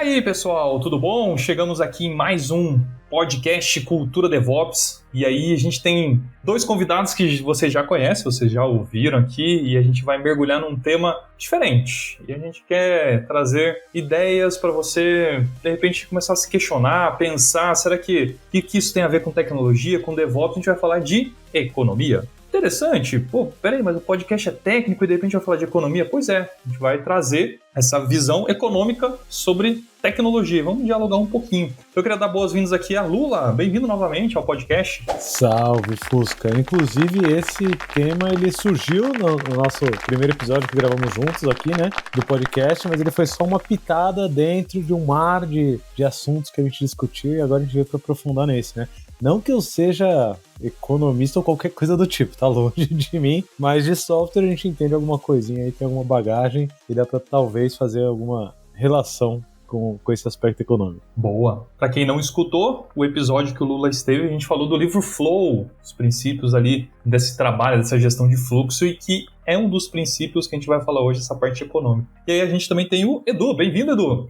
aí, pessoal, tudo bom? Chegamos aqui em mais um podcast Cultura DevOps. E aí a gente tem dois convidados que vocês já conhecem, vocês já ouviram aqui, e a gente vai mergulhar num tema diferente. E a gente quer trazer ideias para você, de repente, começar a se questionar, pensar, será que isso tem a ver com tecnologia, com DevOps? A gente vai falar de economia. Interessante. Pô, peraí, mas o podcast é técnico e de repente vai falar de economia? Pois é, a gente vai trazer essa visão econômica sobre tecnologia. Vamos dialogar um pouquinho. Eu queria dar boas-vindas aqui a Lula. Bem-vindo novamente ao podcast. Salve, Fusca. Inclusive, esse tema, ele surgiu no nosso primeiro episódio que gravamos juntos aqui, né, do podcast, mas ele foi só uma pitada dentro de um mar de assuntos que a gente discutiu e agora a gente veio para aprofundar nesse, né? Não que eu seja economista ou qualquer coisa do tipo, tá longe de mim, mas de software a gente entende alguma coisinha aí, tem alguma bagagem e dá pra talvez fazer alguma relação com esse aspecto econômico. Boa. Para quem não escutou, o episódio que o Lula esteve, a gente falou do livro Flow, os princípios ali desse trabalho, dessa gestão de fluxo, e que é um dos princípios que a gente vai falar hoje, essa parte econômica. E aí a gente também tem o Edu. Bem-vindo, Edu!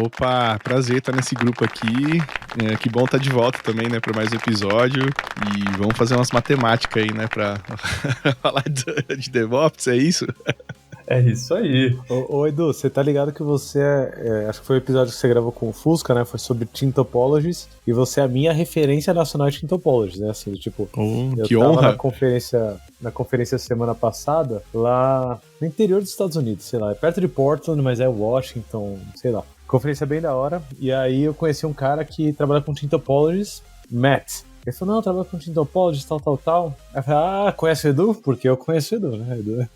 Opa, prazer estar nesse grupo aqui. Que bom estar de volta também, né, para mais um episódio. E vamos fazer umas matemáticas aí, né, para falar de DevOps, é isso? É isso aí. Ô Edu, você tá ligado que você acho que foi o episódio que você gravou com o Fusca, né? Foi sobre Team Topologies, e você é a minha referência nacional de Team Topologies, né? Assim, tipo, eu que tava honra. na conferência semana passada, lá no interior dos Estados Unidos, sei lá, é perto de Portland, mas é Washington, sei lá. Conferência bem da hora, e aí eu conheci um cara que trabalha com Team Topologies, Matt. Ele falou, não, eu trabalho com Team Topologies, tal. Aí eu falei, conhece o Edu? Porque eu conheço o Edu, né, Edu?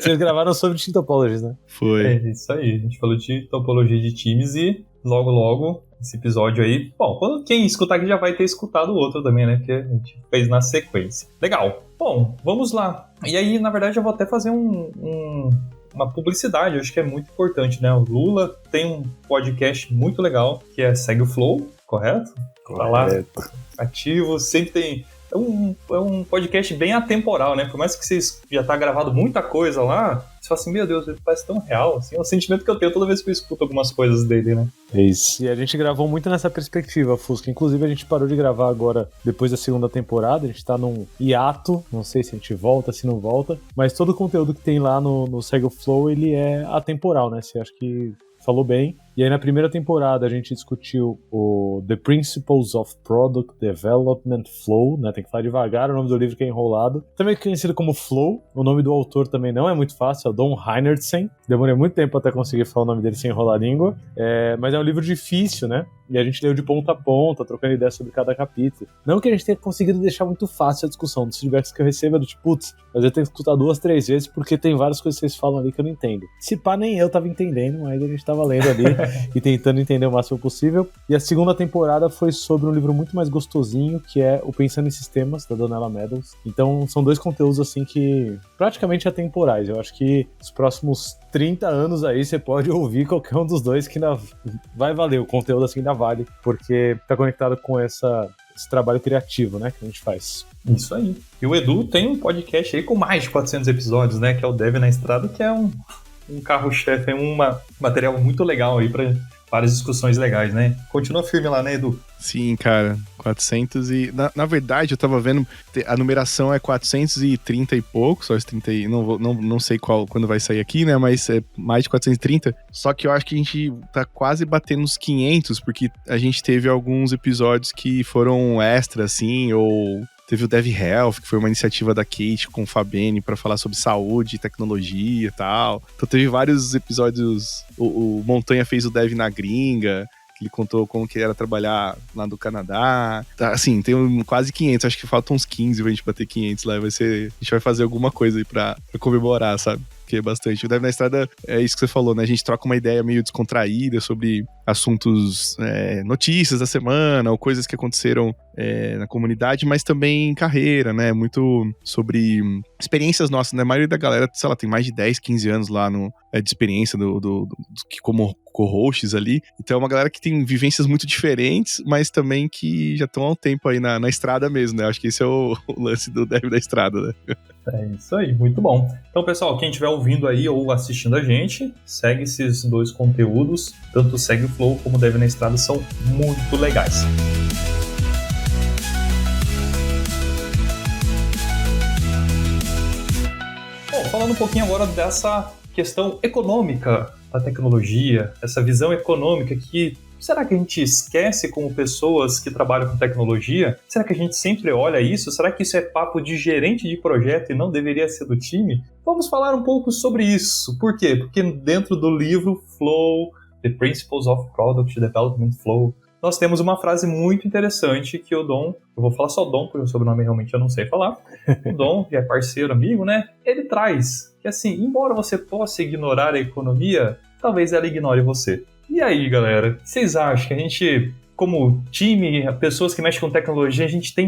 Vocês gravaram sobre Team Topologies, né? Foi. É isso aí, a gente falou de topologia de times e logo esse episódio aí, bom, quem escutar aqui já vai ter escutado o outro também, né, porque a gente fez na sequência. Legal. Bom, vamos lá. E aí, na verdade, eu vou até fazer uma publicidade, eu acho que é muito importante, né? O Lula tem um podcast muito legal, que é Segue o Flow, correto? Tá lá, ativo, sempre tem... É um podcast bem atemporal, né? Por mais que vocês já tá gravado muita coisa lá, você fala assim, meu Deus, ele parece tão real, assim, é o sentimento que eu tenho toda vez que eu escuto algumas coisas dele, né? É isso. E a gente gravou muito nessa perspectiva, Fusca. Inclusive, a gente parou de gravar agora, depois da segunda temporada, a gente tá num hiato, não sei se a gente volta, se não volta, mas todo o conteúdo que tem lá no Segue o Flow, ele é atemporal, né? Você acha que falou bem. E aí na primeira temporada a gente discutiu o The Principles of Product Development Flow, né? Tem que falar devagar, o nome do livro que é enrolado. Também conhecido como Flow, o nome do autor também não é muito fácil, é o Don Heinertsen. Demorei muito tempo até conseguir falar o nome dele sem enrolar a língua. Mas é um livro difícil, né? E a gente leu de ponta a ponta, trocando ideias sobre cada capítulo. Não que a gente tenha conseguido deixar muito fácil a discussão, dos feedbacks que eu recebo é do tipo, putz, mas eu tenho que escutar 2, 3 vezes porque tem várias coisas que vocês falam ali que eu não entendo. Se pá, nem eu tava entendendo, mas a gente tava lendo ali e tentando entender o máximo possível. E a segunda temporada foi sobre um livro muito mais gostosinho, que é o Pensando em Sistemas, da Donella Meadows. Então são dois conteúdos assim que praticamente atemporais. Eu acho que os próximos 30 anos aí você pode ouvir qualquer um dos dois que ainda vai valer. O conteúdo assim ainda vale, porque tá conectado com esse trabalho criativo, né, que a gente faz. Isso aí. E o Edu tem um podcast aí com mais de 400 episódios, né, que é o Dev na Estrada, que é um carro-chefe, é um material muito legal aí para várias discussões legais, né? Continua firme lá, né, Edu? Sim, cara, 400 e... Na verdade, eu tava vendo, a numeração é 430 e pouco, só os 30 e... Não sei quando vai sair aqui, né, mas é mais de 430. Só que eu acho que a gente tá quase batendo os 500, porque a gente teve alguns episódios que foram extra, assim, ou... Teve o Dev Health, que foi uma iniciativa da Kate com o Fabene para falar sobre saúde, tecnologia e tal. Então teve vários episódios. O Montanha fez o Dev na gringa, que ele contou como que era trabalhar lá no Canadá. Tá, assim, tem quase 500, acho que faltam uns 15 pra gente bater 500 lá. A gente vai fazer alguma coisa aí pra comemorar, sabe? Que é bastante. O Dev na Estrada é isso que você falou, né? A gente troca uma ideia meio descontraída sobre assuntos, notícias da semana, ou coisas que aconteceram na comunidade, mas também carreira, né? Muito sobre experiências nossas, né? A maioria da galera, sei lá, tem mais de 10, 15 anos lá de experiência como co-hosts ali. Então é uma galera que tem vivências muito diferentes, mas também que já estão há um tempo aí na estrada mesmo, né? Acho que esse é o lance do Dev da Estrada, né? É isso aí, muito bom. Então, pessoal, quem estiver ouvindo aí ou assistindo a gente, segue esses dois conteúdos. Tanto o Segue o Flow como o Dev na Estrada são muito legais. Bom, falando um pouquinho agora dessa questão econômica da tecnologia, essa visão econômica que será que a gente esquece como pessoas que trabalham com tecnologia? Será que a gente sempre olha isso? Será que isso é papo de gerente de projeto e não deveria ser do time? Vamos falar um pouco sobre isso. Por quê? Porque dentro do livro Flow, The Principles of Product Development Flow, nós temos uma frase muito interessante que o Dom, eu vou falar só Dom, porque o sobrenome realmente eu não sei falar, o Dom, que é parceiro, amigo, né? Ele traz que assim, embora você possa ignorar a economia, talvez ela ignore você. E aí, galera, vocês acham que a gente, como time, pessoas que mexem com tecnologia, a gente tem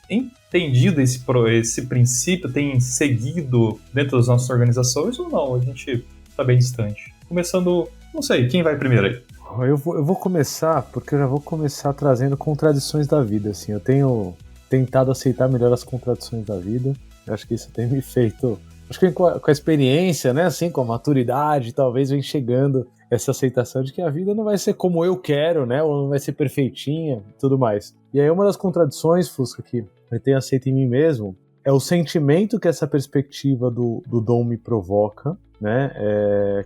entendido esse princípio, tem seguido dentro das nossas organizações ou não? A gente está bem distante. Começando, não sei, quem vai primeiro aí? Eu vou começar, porque eu já vou começar trazendo contradições da vida, assim. Eu tenho tentado aceitar melhor as contradições da vida. Eu acho que isso tem me feito... Acho que com a experiência, né, assim, com a maturidade, talvez vem chegando essa aceitação de que a vida não vai ser como eu quero, né, ou não vai ser perfeitinha e tudo mais. E aí uma das contradições, Fusca, que eu tenho aceito em mim mesmo, é o sentimento que essa perspectiva do Dom me provoca, né,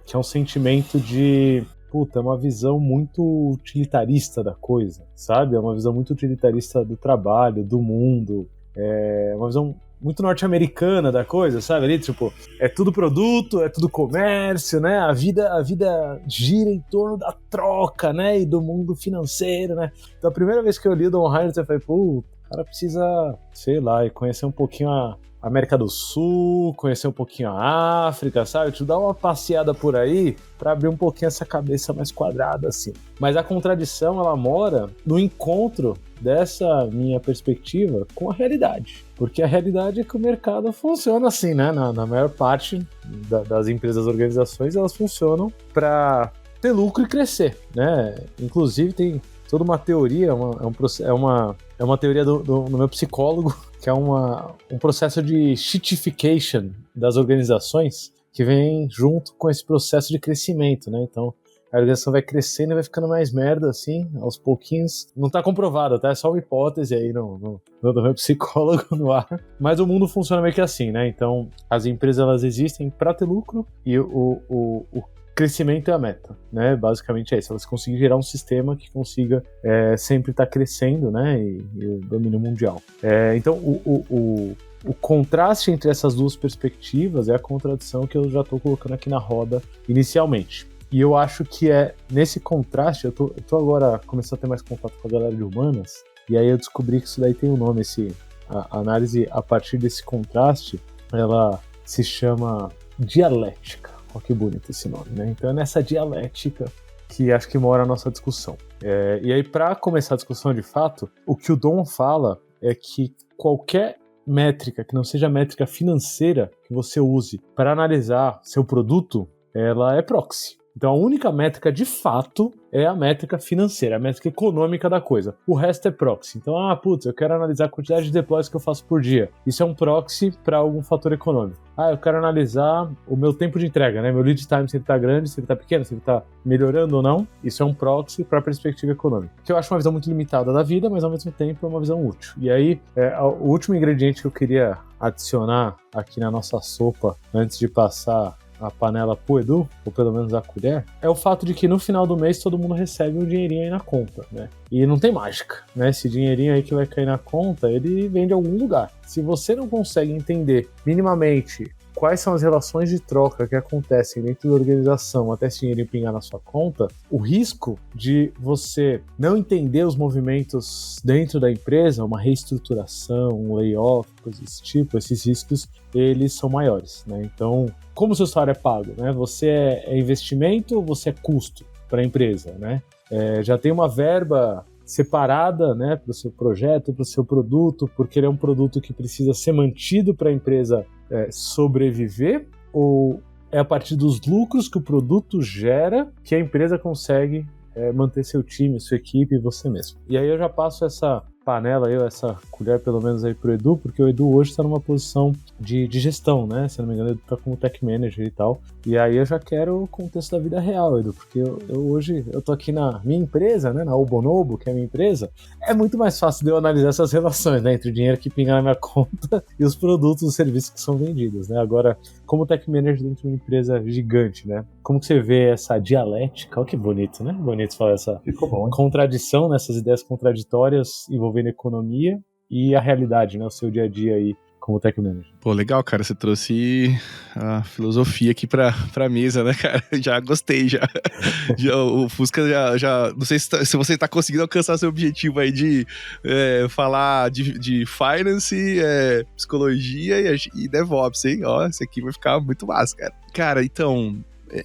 que é um sentimento de... Puta, é uma visão muito utilitarista da coisa, sabe? É uma visão muito utilitarista do trabalho, do mundo, é uma visão muito norte-americana da coisa, sabe? Ali, tipo, é tudo produto, é tudo comércio, né? A vida gira em torno da troca, né? E do mundo financeiro, né? Então, a primeira vez que eu li o Dom Heinrich, eu falei, pô, o cara precisa, sei lá, conhecer um pouquinho a América do Sul, conhecer um pouquinho a África, sabe? Tipo, dar uma passeada por aí para abrir um pouquinho essa cabeça mais quadrada, assim. Mas a contradição, ela mora no encontro dessa minha perspectiva com a realidade. Porque a realidade é que o mercado funciona assim, né? Na maior parte das empresas, organizações, elas funcionam para ter lucro e crescer, né? Inclusive tem toda uma teoria, é uma teoria do meu psicólogo, que é um processo de shitification das organizações que vem junto com esse processo de crescimento, né? Então, a organização vai crescendo e vai ficando mais merda, assim, aos pouquinhos. Não tá comprovado, tá? É só uma hipótese aí do meu psicólogo no ar. Mas o mundo funciona meio que assim, né? Então, as empresas, elas existem para ter lucro e o crescimento é a meta, né? Basicamente é isso. Elas conseguem gerar um sistema que consiga sempre estar crescendo, né? E o domínio mundial. Então, o contraste entre essas duas perspectivas é a contradição que eu já estou colocando aqui na roda inicialmente. E eu acho que nesse contraste, eu tô agora começando a ter mais contato com a galera de humanas, e aí eu descobri que isso daí tem um nome, a análise a partir desse contraste, ela se chama dialética. Olha que bonito esse nome, né? Então é nessa dialética que acho que mora a nossa discussão. E aí, para começar a discussão de fato, o que o Dom fala é que qualquer métrica que não seja métrica financeira que você use para analisar seu produto, ela é proxy. Então a única métrica de fato é a métrica financeira, a métrica econômica da coisa. O resto é proxy. Então, eu quero analisar a quantidade de deploys que eu faço por dia. Isso é um proxy para algum fator econômico. Eu quero analisar o meu tempo de entrega, né? Meu lead time, se ele está grande, se ele está pequeno, se ele está melhorando ou não. Isso é um proxy para a perspectiva econômica. Que eu acho uma visão muito limitada da vida, mas ao mesmo tempo é uma visão útil. E aí, o último ingrediente que eu queria adicionar aqui na nossa sopa, antes de passar a panela pro Edu, ou pelo menos a colher, é o fato de que no final do mês todo mundo recebe um dinheirinho aí na conta, né? E não tem mágica, né? Esse dinheirinho aí que vai cair na conta, ele vem de algum lugar. Se você não consegue entender minimamente quais são as relações de troca que acontecem dentro da organização até esse dinheiro pingar na sua conta, o risco de você não entender os movimentos dentro da empresa, uma reestruturação, um layoff, coisas desse tipo, esses riscos, eles são maiores, né? Então, como o seu salário é pago, né? Você é investimento ou você é custo? para a empresa, né? Já tem uma verba separada, né, para o seu projeto, para o seu produto, porque ele é um produto que precisa ser mantido para a empresa sobreviver, ou é a partir dos lucros que o produto gera que a empresa consegue manter seu time, sua equipe e você mesmo. E aí eu já passo essa panela, essa colher pelo menos aí pro Edu, porque o Edu hoje está numa posição de gestão, né? Se não me engano, o Edu tá como tech manager e tal. E aí eu já quero o contexto da vida real, Edu, porque eu hoje eu tô aqui na minha empresa, né? Na Obonobo, que é a minha empresa. É muito mais fácil de eu analisar essas relações, né? Entre o dinheiro que pinga na minha conta e os produtos e serviços que são vendidos, né? Agora, como tech manager dentro de uma empresa gigante, né? Como que você vê essa dialética? Olha que bonito, né? Bonito falar essa contradição, né? Essas ideias contraditórias envolvendo economia e a realidade, né? O seu dia a dia aí como tech manager. Pô, legal, cara. Você trouxe a filosofia aqui pra mesa, né, cara? Já gostei, já o Fusca já não sei se você tá conseguindo alcançar seu objetivo aí de falar de finance, psicologia e DevOps, hein? Ó, esse aqui vai ficar muito massa, cara. Cara, então...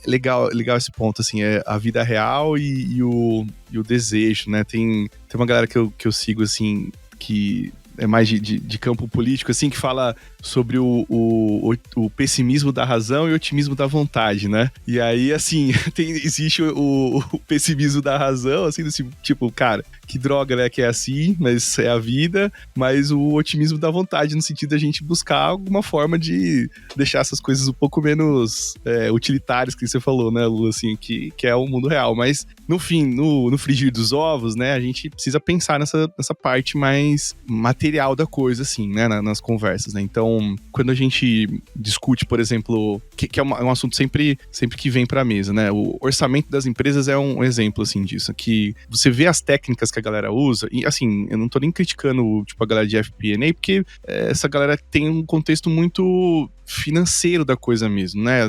Legal esse ponto, assim, a vida real e o desejo, né? Tem uma galera que eu sigo, assim, que é mais de campo político, assim, que fala sobre o pessimismo da razão e o otimismo da vontade, né? E aí, assim, existe o pessimismo da razão, assim, tipo, cara, que droga, né, que é assim, mas é a vida, mas o otimismo da vontade, no sentido da gente buscar alguma forma de deixar essas coisas um pouco menos utilitárias, que você falou, né, Lu, assim, que é o mundo real. Mas, no fim, no frigir dos ovos, né, a gente precisa pensar nessa parte mais material da coisa, assim, né, nas conversas, né? Então, quando a gente discute, por exemplo, que é um assunto sempre que vem pra mesa, né, o orçamento das empresas é um exemplo, assim, disso, que você vê as técnicas que a galera usa, e assim, eu não tô nem criticando, tipo, a galera de FP&A, porque essa galera tem um contexto muito financeiro da coisa mesmo, né?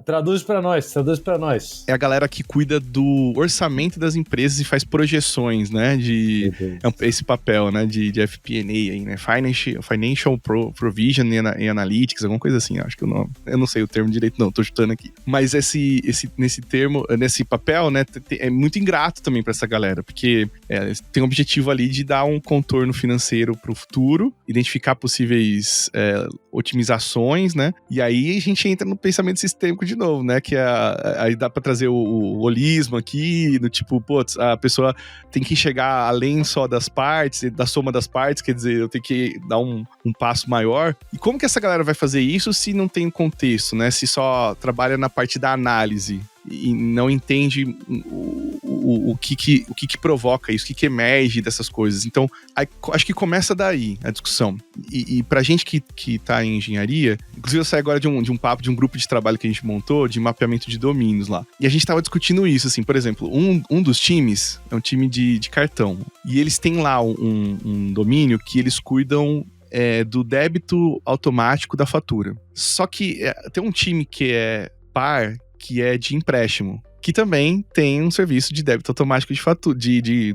Traduz pra nós. É a galera que cuida do orçamento das empresas e faz projeções, né? Esse papel, né? De FP&A aí, né? Financial Provision and Analytics, alguma coisa assim, acho que eu não sei o termo direito, não, tô chutando aqui. Mas nesse papel, né? É muito ingrato também pra essa galera, porque tem o objetivo ali de dar um contorno financeiro pro futuro, identificar possíveis otimizações, né? E aí a gente entra no pensamento sistêmico de novo, né? Que aí dá pra trazer o holismo aqui, do tipo, putz, a pessoa tem que chegar além só das partes, da soma das partes, quer dizer, eu tenho que dar um passo maior. E como que essa galera vai fazer isso se não tem contexto, né? Se só trabalha na parte da análise e não entende o que provoca isso, o que emerge dessas coisas. Então, acho que começa daí a discussão. E pra gente que tá em engenharia, inclusive eu saí agora de um papo, de um grupo de trabalho que a gente montou, de mapeamento de domínios lá. E a gente tava discutindo isso, assim, por exemplo, um dos times é um time de cartão. E eles têm lá um domínio que eles cuidam do débito automático da fatura. Só que tem um time que é par, que é de empréstimo, que também tem um serviço de débito automático de fatura,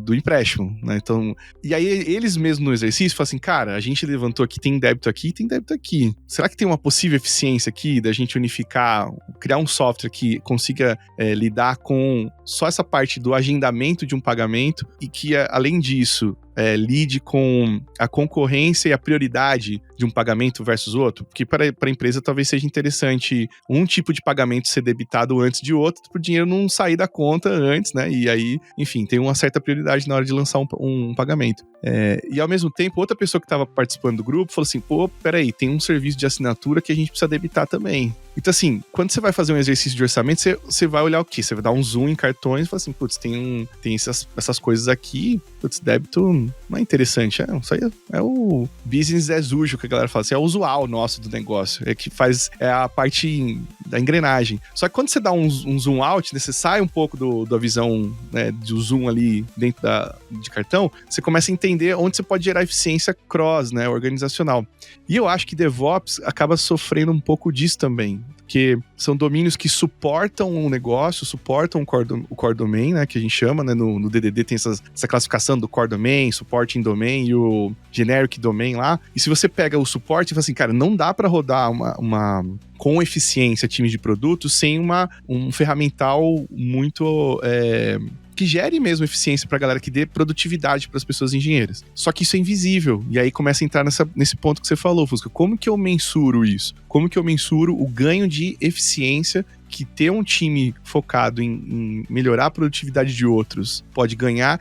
do empréstimo, né? Então, e aí eles mesmos no exercício falam assim, cara, a gente levantou aqui, tem débito aqui, tem débito aqui. Será que tem uma possível eficiência aqui da gente unificar, criar um software que consiga lidar com só essa parte do agendamento de um pagamento e que, além disso, lide com a concorrência e a prioridade de um pagamento versus outro? Porque para a empresa talvez seja interessante um tipo de pagamento ser debitado antes de outro, para o dinheiro não sair da conta antes, né? E aí, enfim, tem uma certa prioridade na hora de lançar um pagamento. E ao mesmo tempo, outra pessoa que estava participando do grupo falou assim, pô, peraí, tem um serviço de assinatura que a gente precisa debitar também. Então, assim, quando você vai fazer um exercício de orçamento, você vai olhar o quê? Você vai dar um zoom em cartões e falar assim, putz, tem essas coisas aqui, putz, débito não é interessante. Isso aí é o business as usual, que a galera fala assim, é o usual nosso do negócio, que faz a parte da engrenagem. Só que quando você dá um zoom out, né, você sai um pouco da visão, né, do zoom ali dentro de cartão, você começa a entender onde você pode gerar eficiência cross, né, organizacional. E eu acho que DevOps acaba sofrendo um pouco disso também. porque são domínios que suportam um negócio, suportam o core domain, né, que a gente chama, né, no DDD tem essa classificação do core domain, suporte em domain e o generic domain lá. E se você pega o suporte e fala assim, cara, não dá para rodar com eficiência times de produtos sem um ferramental muito... que gere mesmo eficiência pra galera, que dê produtividade pras pessoas engenheiras. Só que isso é invisível. E aí começa a entrar nesse ponto que você falou, Fusca. Como que eu mensuro isso? Como que eu mensuro o ganho de eficiência que ter um time focado em melhorar a produtividade de outros pode ganhar?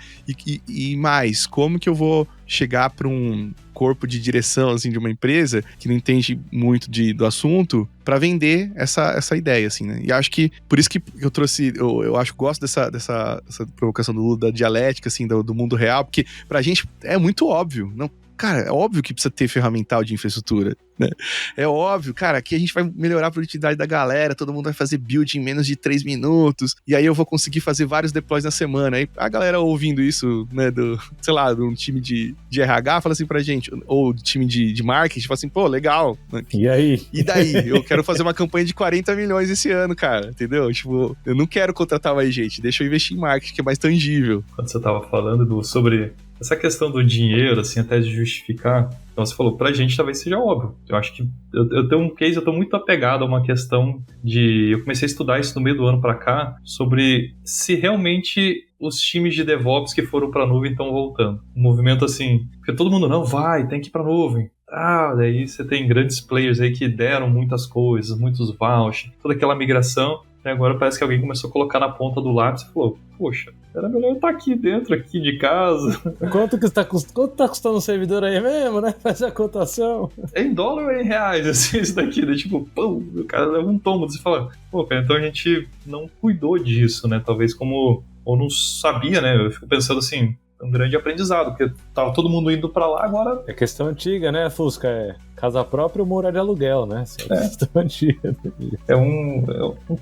E mais, como que eu vou chegar para um corpo de direção assim, de uma empresa que não entende muito do assunto para vender essa ideia, assim, né? E acho que, por isso que eu trouxe, eu acho que gosto dessa provocação do Lula, da dialética, assim, do mundo real, porque pra gente é muito óbvio, não? Cara, é óbvio que precisa ter ferramental de infraestrutura, né? É óbvio, cara, que a gente vai melhorar a produtividade da galera, todo mundo vai fazer build em menos de 3 minutos, e aí eu vou conseguir fazer vários deploys na semana. Aí a galera ouvindo isso, né, de um time de RH, fala assim pra gente, ou do time de marketing, fala assim, pô, legal. E aí? E daí? Eu quero fazer uma campanha de 40 milhões esse ano, cara, entendeu? Tipo, eu não quero contratar mais gente, deixa eu investir em marketing, que é mais tangível. Quando você tava falando sobre essa questão do dinheiro, assim, até de justificar, então você falou, pra gente talvez seja óbvio. Eu acho que eu tenho um case, eu tô muito apegado a uma questão eu comecei a estudar isso no meio do ano pra cá, sobre se realmente os times de DevOps que foram pra nuvem estão voltando. Um movimento assim, porque todo mundo, não, tem que ir pra nuvem. Daí você tem grandes players aí que deram muitas coisas, muitos vouchers, toda aquela migração. E agora parece que alguém começou a colocar na ponta do lápis e falou, poxa, era melhor eu estar aqui dentro, aqui de casa. Quanto tá custando o servidor aí mesmo, né? Faz a cotação. É em dólar ou em reais, assim, isso daqui, né? Tipo, pô, o cara leva um tombo. Você fala, pô, cara, então a gente não cuidou disso, né? Talvez ou não sabia, né? Eu fico pensando assim, um grande aprendizado, porque tava todo mundo indo pra lá, agora... É questão antiga, né, Fusca? É casa própria ou morar de aluguel, né? É questão antiga. É um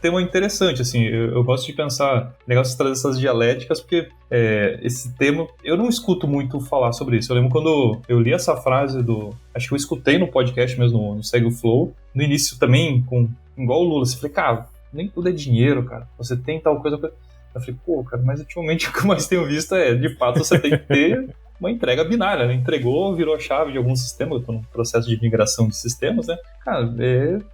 tema interessante, assim, eu gosto de pensar, legal você trazer essas dialéticas, porque esse tema, eu não escuto muito falar sobre isso. Eu lembro quando eu li essa frase acho que eu escutei no podcast mesmo, no Segue o Flow, no início também, igual o Lula, você falei, cara, nem tudo é dinheiro, cara, você tem tal coisa... Eu falei, pô, cara, mas ultimamente o que eu mais tenho visto de fato, você tem que ter uma entrega binária, né? Entregou, virou a chave de algum sistema, eu tô num processo de migração de sistemas, né? Cara,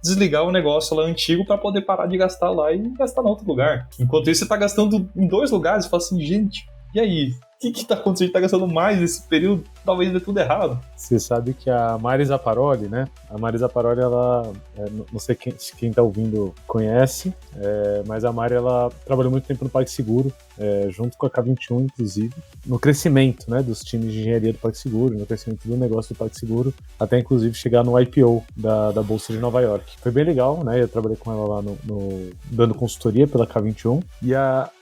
desligar o negócio lá antigo para poder parar de gastar lá e gastar em outro lugar. Enquanto isso, você tá gastando em 2 lugares, você fala assim, gente, e aí? O que tá acontecendo? A gente tá gastando mais nesse período, talvez dê tudo errado. Você sabe que a Mari Zapparoli, né? A Mari Zapparoli, ela... não sei quem tá ouvindo conhece, mas a Mari, ela trabalhou muito tempo no PagSeguro, junto com a K21, inclusive, no crescimento, né, dos times de engenharia do PagSeguro, no crescimento do negócio do PagSeguro, até inclusive chegar no IPO da Bolsa de Nova York. Foi bem legal, né? Eu trabalhei com ela lá dando consultoria pela K21. E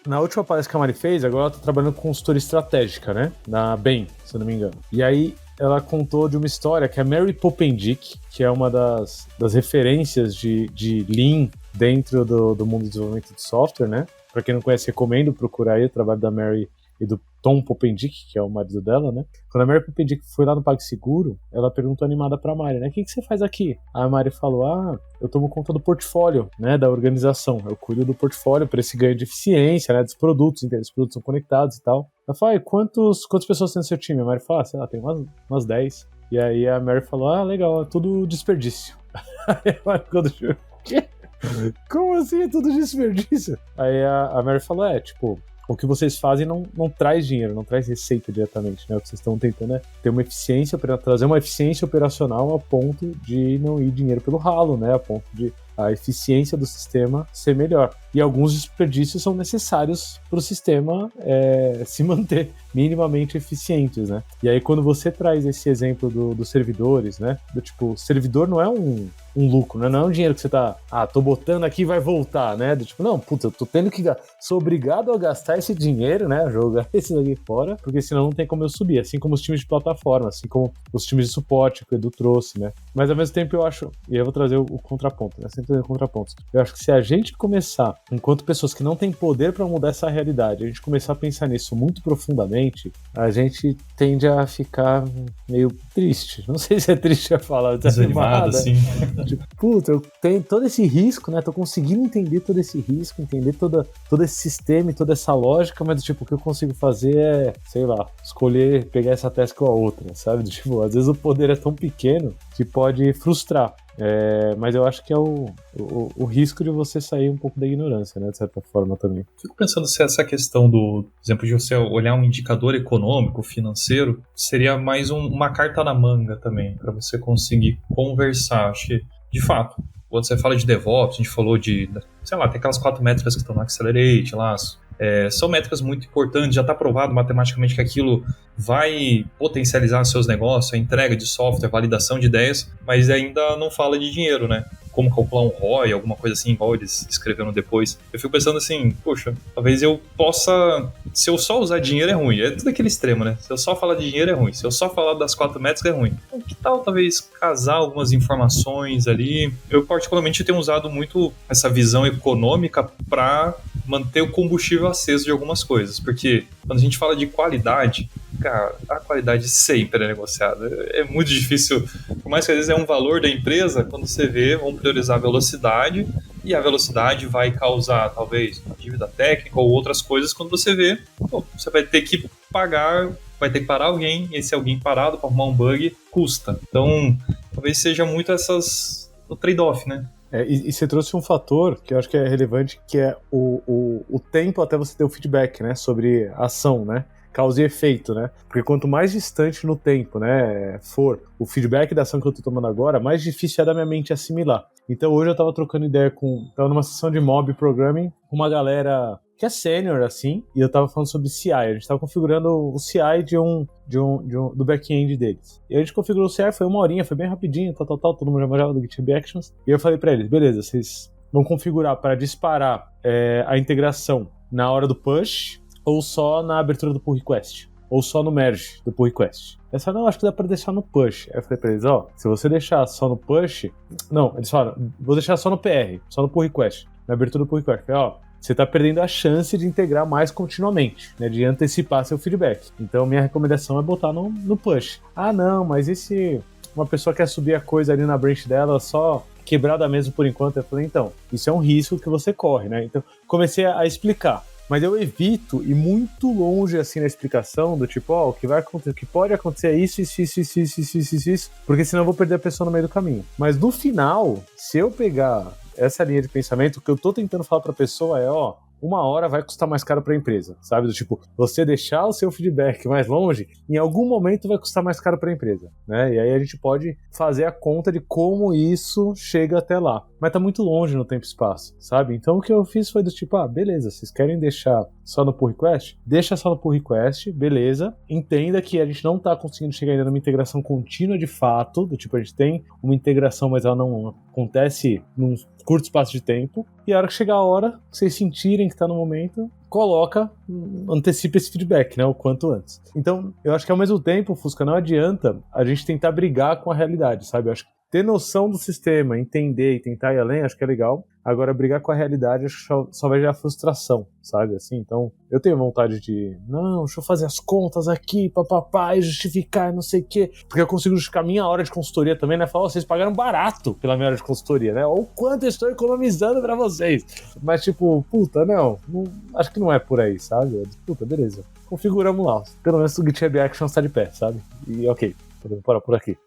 na última palestra que a Mari fez, agora ela tá trabalhando com consultoria estratégica, né? Na BEM, se eu não me engano. E aí ela contou de uma história que a Mary Popendick, que é uma das referências de Lean dentro do mundo do desenvolvimento de software, né? Para quem não conhece, recomendo procurar aí o trabalho da Mary e do Tom Popendick, que é o marido dela, né? Quando a Mary Popendick foi lá no PagSeguro, ela perguntou animada pra Mari, né? O que você faz aqui? A Mari falou, eu tomo conta do portfólio, né, da organização. Eu cuido do portfólio para esse ganho de eficiência, né, dos produtos, os produtos são conectados e tal. Ela falou, quantas pessoas tem no seu time? A Mari falou, sei lá, tem umas 10. E aí a Mary falou, legal, é tudo desperdício. Aí a Mari ficou do chão, o quê? Como assim é tudo desperdício? Aí a Mary falou, o que vocês fazem não traz dinheiro, não traz receita diretamente, né? O que vocês estão tentando é ter uma eficiência, trazer uma eficiência operacional a ponto de não ir dinheiro pelo ralo, né? A ponto de a eficiência do sistema ser melhor. E alguns desperdícios são necessários para o sistema se manter minimamente eficientes, né? E aí quando você traz esse exemplo dos servidores, né? O servidor não é um lucro, né? Não é um dinheiro que você tá, tô botando aqui e vai voltar, né? Não, eu tô tendo que... Sou obrigado a gastar esse dinheiro, né? Jogar esse daqui fora, porque senão não tem como eu subir. Assim como os times de plataforma, assim como os times de suporte que o Edu trouxe, né? Mas ao mesmo tempo eu acho, e eu vou trazer o contraponto, né? Sempre trazer contrapontos. Eu acho que se a gente começar, enquanto pessoas que não têm poder para mudar essa realidade, a gente começar a pensar nisso muito profundamente, a gente tende a ficar meio triste. Não sei se é triste a falar, desanimado, assim. Tipo, puta, eu tenho todo esse risco, né? Tô conseguindo entender todo esse risco, entender todo esse sistema e toda essa lógica, mas tipo, o que eu consigo fazer é, sei lá, escolher pegar essa task ou a outra, sabe? Tipo, às vezes o poder é tão pequeno que pode frustrar. Mas eu acho que é o risco de você sair um pouco da ignorância, né? De certa forma também. Fico pensando se essa questão do exemplo de você olhar um indicador econômico, financeiro, seria mais uma carta na manga também, para você conseguir conversar. Acho que, de fato, quando você fala de DevOps, a gente falou de, sei lá, tem aquelas 4 métricas que estão no Accelerate lá, são métricas muito importantes, já está provado matematicamente que aquilo vai potencializar seus negócios, a entrega de software, validação de ideias, mas ainda não fala de dinheiro, né? Como calcular um ROI, alguma coisa assim, igual eles escreveram depois. Eu fico pensando assim, poxa, talvez eu possa... Se eu só usar dinheiro é ruim, é tudo aquele extremo, né? Se eu só falar de dinheiro é ruim, se eu só falar das 4 métricas é ruim. Então, que tal talvez casar algumas informações ali? Eu particularmente tenho usado muito essa visão econômica para manter o combustível aceso de algumas coisas, porque quando a gente fala de qualidade, cara, a qualidade sempre é negociada. É muito difícil, por mais que às vezes é um valor da empresa, quando você vê, vamos priorizar a velocidade, e a velocidade vai causar, talvez, uma dívida técnica ou outras coisas, quando você vê, você vai ter que pagar, vai ter que parar alguém, e esse alguém parado para arrumar um bug custa. Então, talvez seja muito o trade-off, né? E você trouxe um fator que eu acho que é relevante, que é o tempo até você ter o feedback, né, sobre a ação, né? Causa e efeito, né? Porque quanto mais distante no tempo, né, for o feedback da ação que eu tô tomando agora, mais difícil é da minha mente assimilar. Então hoje eu tava trocando ideia tava numa sessão de mob programming com uma galera que é sênior, assim, e eu tava falando sobre CI. A gente tava configurando o CI do back-end deles. E a gente configurou o CI, foi 1 horinha, foi bem rapidinho, todo mundo já manjava do GitHub Actions. E eu falei pra eles, beleza, vocês vão configurar para disparar a integração na hora do push, ou só na abertura do pull request, ou só no merge do pull request. Eles falaram, não, acho que dá pra deixar no push. Aí eu falei pra eles, se você deixar só no push... Não, eles falaram, vou deixar só no PR, só no pull request, na abertura do pull request. Eu falei, você tá perdendo a chance de integrar mais continuamente, né, de antecipar seu feedback. Então minha recomendação é botar no push. Ah, não, mas e se uma pessoa quer subir a coisa ali na branch dela só... quebrada mesmo por enquanto? Eu falei, então, isso é um risco que você corre, né? Então comecei a explicar. Mas eu evito ir muito longe assim na explicação do tipo, o que vai acontecer, o que pode acontecer é isso, porque senão eu vou perder a pessoa no meio do caminho. Mas no final, se eu pegar essa linha de pensamento, o que eu tô tentando falar pra pessoa é, 1 hora vai custar mais caro para a empresa, sabe? Do tipo, você deixar o seu feedback mais longe, em algum momento vai custar mais caro para a empresa, né? E aí a gente pode fazer a conta de como isso chega até lá. Mas tá muito longe no tempo e espaço, sabe? Então o que eu fiz foi do tipo, beleza, vocês querem deixar só no pull request? Deixa só no pull request, beleza. Entenda que a gente não tá conseguindo chegar ainda numa integração contínua de fato, do tipo, a gente tem uma integração, mas ela não acontece num curto espaço de tempo. E a hora que chegar a hora, vocês sentirem que tá no momento, antecipa esse feedback, né, o quanto antes. Então, eu acho que ao mesmo tempo, Fusca, não adianta a gente tentar brigar com a realidade, sabe? Eu acho que ter noção do sistema, entender e tentar ir além, acho que é legal. Agora, brigar com a realidade, acho que só vai gerar frustração, sabe? Assim, então, eu tenho vontade de, não, deixa eu fazer as contas aqui, papapá, e justificar, não sei o quê. Porque eu consigo justificar minha hora de consultoria também, né? Falar, vocês pagaram barato pela minha hora de consultoria, né? Ou quanto eu estou economizando pra vocês. Mas, tipo, não, acho que não é por aí, sabe? Beleza. Configuramos lá. Pelo menos o GitHub Actions tá de pé, sabe? E ok, podemos parar por aqui.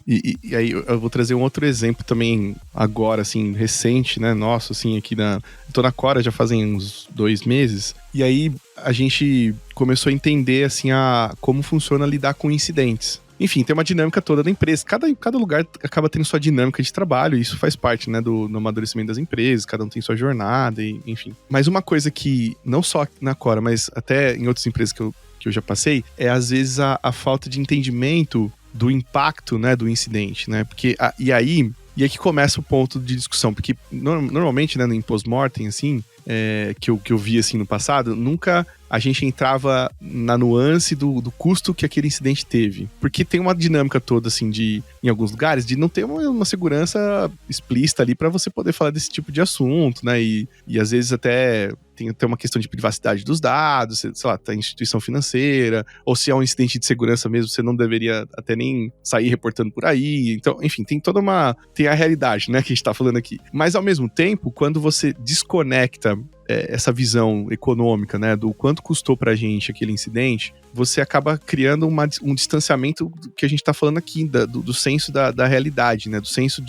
E aí eu vou trazer um outro exemplo também agora, assim, recente, né, nosso, assim, aqui eu tô na Quora já fazem uns 2 meses, e aí a gente começou a entender, assim, como funciona lidar com incidentes. Enfim, tem uma dinâmica toda da empresa, cada lugar acaba tendo sua dinâmica de trabalho, e isso faz parte, né, do amadurecimento das empresas, cada um tem sua jornada, enfim. Mas uma coisa que, não só na Quora, mas até em outras empresas que eu já passei, é às vezes a falta de entendimento do impacto, né, do incidente, né, porque, e aí que começa o ponto de discussão, porque normalmente, né, no post-mortem, assim, que eu vi assim no passado, nunca a gente entrava na nuance do custo que aquele incidente teve. Porque tem uma dinâmica toda, assim, em alguns lugares, de não ter uma segurança explícita ali para você poder falar desse tipo de assunto, né? E às vezes até tem uma questão de privacidade dos dados, sei lá, tá em instituição financeira, ou se é um incidente de segurança mesmo, você não deveria até nem sair reportando por aí. Então, enfim, tem a realidade, né, que a gente tá falando aqui. Mas, ao mesmo tempo, quando você desconecta essa visão econômica, né, do quanto custou pra gente aquele incidente, você acaba criando um distanciamento do que a gente tá falando aqui, do senso da realidade, né, do senso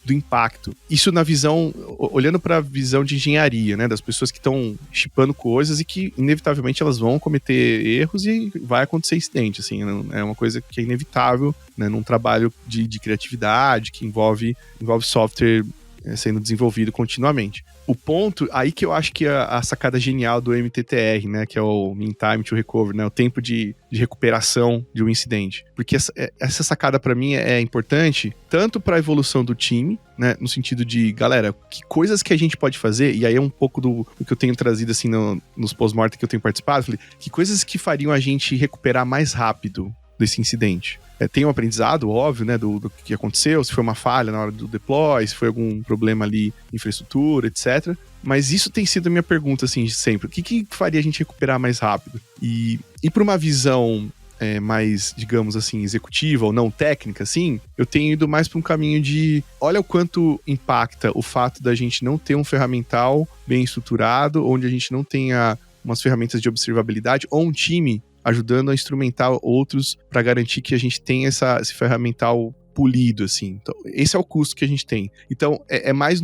do impacto. Isso na visão, olhando para a visão de engenharia, né, das pessoas que estão shippando coisas e que, inevitavelmente, elas vão cometer erros e vai acontecer incidente, assim, é uma coisa que é inevitável, né, num trabalho de criatividade que envolve software sendo desenvolvido continuamente. O ponto, aí que eu acho que a sacada genial do MTTR, né, que é o Mean Time to Recover, né, o tempo de recuperação de um incidente. Porque essa sacada para mim é importante tanto para a evolução do time, né, no sentido de, galera, que coisas que a gente pode fazer, e aí é um pouco do que eu tenho trazido assim nos pós-mortem que eu tenho participado, falei, que coisas que fariam a gente recuperar mais rápido desse incidente. Tem um aprendizado, óbvio, né, do que aconteceu, se foi uma falha na hora do deploy, se foi algum problema ali, infraestrutura, etc. Mas isso tem sido a minha pergunta, assim, sempre. O que faria a gente recuperar mais rápido? E para uma visão mais, digamos assim, executiva ou não técnica, assim, eu tenho ido mais para um caminho de, olha o quanto impacta o fato da gente não ter um ferramental bem estruturado, onde a gente não tenha umas ferramentas de observabilidade ou um time ajudando a instrumentar outros para garantir que a gente tenha esse ferramental polido, assim. Então, esse é o custo que a gente tem. Então, é mais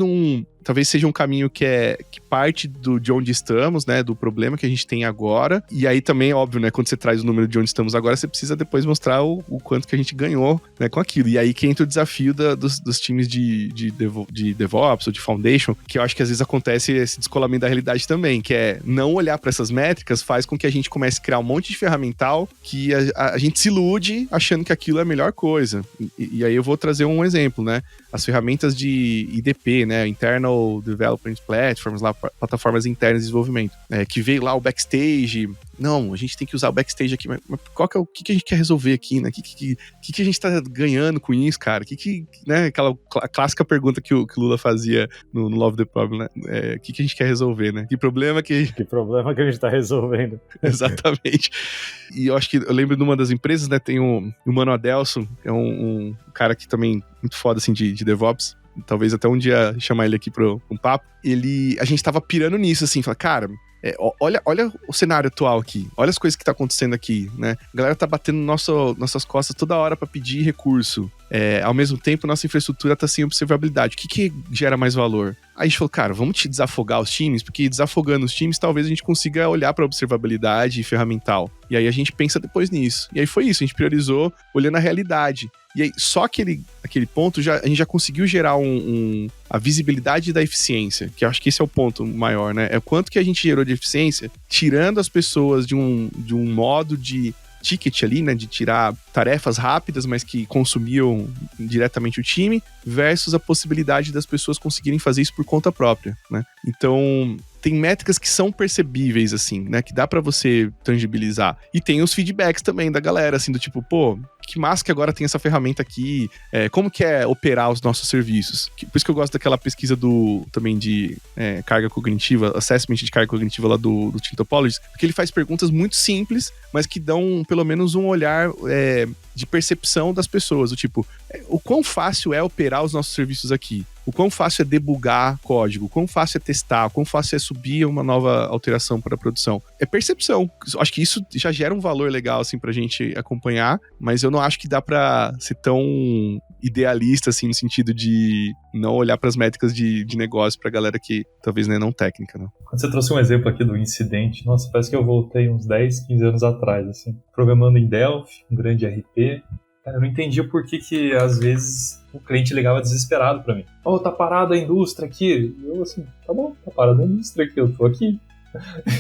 talvez seja um caminho que parte de onde estamos, né, do problema que a gente tem agora, e aí também, óbvio, né, quando você traz o número de onde estamos agora, você precisa depois mostrar o quanto que a gente ganhou, né, com aquilo, e aí que entra o desafio dos times de DevOps ou de Foundation, que eu acho que às vezes acontece esse descolamento da realidade também, que é não olhar para essas métricas faz com que a gente comece a criar um monte de ferramental que a gente se ilude achando que aquilo é a melhor coisa, e aí eu vou trazer um exemplo, né, as ferramentas de IDP, né, Internal Development Platforms, lá, plataformas internas de desenvolvimento, que veio lá o Backstage. Não, a gente tem que usar o Backstage aqui, mas o que a gente quer resolver aqui, né? O que a gente tá ganhando com isso, cara? Né? Aquela clássica pergunta que o Lula fazia no Love the Problem, né? O que a gente quer resolver, né? Que problema que a gente tá resolvendo. Exatamente. E eu acho que, eu lembro de uma das empresas, né? Tem o Mano Adelson, que é um cara que também muito foda, assim, de DevOps. Talvez até um dia chamar ele aqui para um papo. A gente tava pirando nisso, assim, falar, cara, olha o cenário atual aqui, olha as coisas que tá acontecendo aqui, né? A galera tá batendo nossas costas toda hora para pedir recurso. Ao mesmo tempo, nossa infraestrutura tá sem observabilidade. O que gera mais valor? Aí a gente falou, cara, vamos desafogar os times, porque desafogando os times, talvez a gente consiga olhar para observabilidade ferramental. E aí a gente pensa depois nisso. E aí foi isso, a gente priorizou olhando a realidade. E aí, só aquele ponto, a gente já conseguiu gerar a visibilidade da eficiência, que eu acho que esse é o ponto maior, né? É o quanto que a gente gerou de eficiência, tirando as pessoas de um modo de ticket ali, né, de tirar tarefas rápidas, mas que consumiam diretamente o time, versus a possibilidade das pessoas conseguirem fazer isso por conta própria, né? Então, tem métricas que são percebíveis, assim, né, que dá pra você tangibilizar. E tem os feedbacks também da galera, assim, do tipo, pô, que massa que agora tem essa ferramenta aqui, como que é operar os nossos serviços? Por isso que eu gosto daquela pesquisa também de carga cognitiva, assessment de carga cognitiva lá do Team Topologies, porque ele faz perguntas muito simples, mas que dão pelo menos um olhar de percepção das pessoas, do tipo, o quão fácil é operar os nossos serviços aqui? O quão fácil é debugar código? O quão fácil é testar? O quão fácil é subir uma nova alteração para a produção? É percepção. Acho que isso já gera um valor legal, assim, pra gente acompanhar, mas eu não acho que dá pra ser tão idealista, assim, no sentido de não olhar para as métricas de negócio pra galera que talvez não técnica, não. Quando você trouxe um exemplo aqui do incidente, nossa, parece que eu voltei uns 10, 15 anos atrás, assim, programando em Delphi, um grande RP. Cara, eu não entendia por que às vezes o cliente ligava desesperado pra mim. Tá parada a indústria aqui. E eu assim, tá bom, tá parada a indústria aqui, eu tô aqui.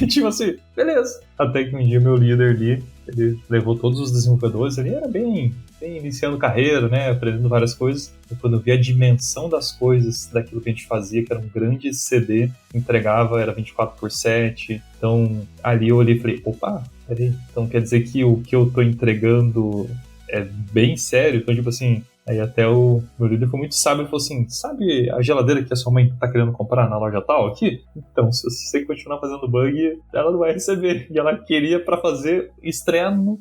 E tipo assim, beleza. Até que um dia meu líder ali, ele levou todos os desenvolvedores, ele era bem iniciando carreira, né, aprendendo várias coisas. E quando eu vi a dimensão das coisas, daquilo que a gente fazia, que era um grande CD, entregava, era 24/7. Então, ali eu olhei e falei, opa, peraí. Então quer dizer que o que eu tô entregando é bem sério? Então, tipo assim, aí até o meu líder foi muito sábio e falou assim, sabe a geladeira que a sua mãe tá querendo comprar na loja tal aqui? Então, se você continuar fazendo bug, ela não vai receber. E ela queria pra fazer estreia no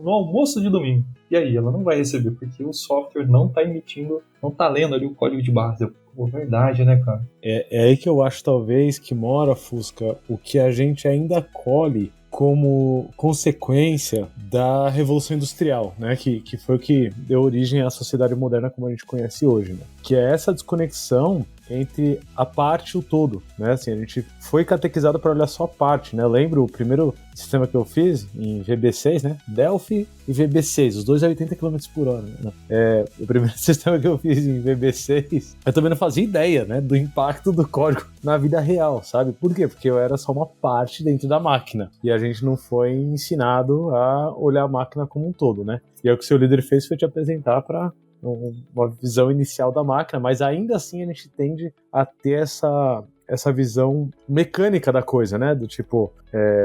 almoço de domingo. E aí, ela não vai receber, porque o software não tá emitindo, não tá lendo ali o código de barras. Pô, verdade, né, cara? É aí que eu acho, talvez, que mora, Fusca, o que a gente ainda colhe como consequência da Revolução Industrial, né? Que foi o que deu origem à sociedade moderna como a gente conhece hoje, né? Que é essa desconexão entre a parte e o todo, né? Assim, a gente foi catequizado para olhar só a parte, né? Eu lembro o primeiro sistema que eu fiz em VB6, né? Delphi e VB6, os dois a 80 km por hora, né? O primeiro sistema que eu fiz em VB6, eu também não fazia ideia, né? Do impacto do código na vida real, sabe? Por quê? Porque eu era só uma parte dentro da máquina e a gente não foi ensinado a olhar a máquina como um todo, né? E aí o que o seu líder fez foi te apresentar para uma visão inicial da máquina, mas ainda assim a gente tende a ter essa visão mecânica da coisa, né? Do tipo,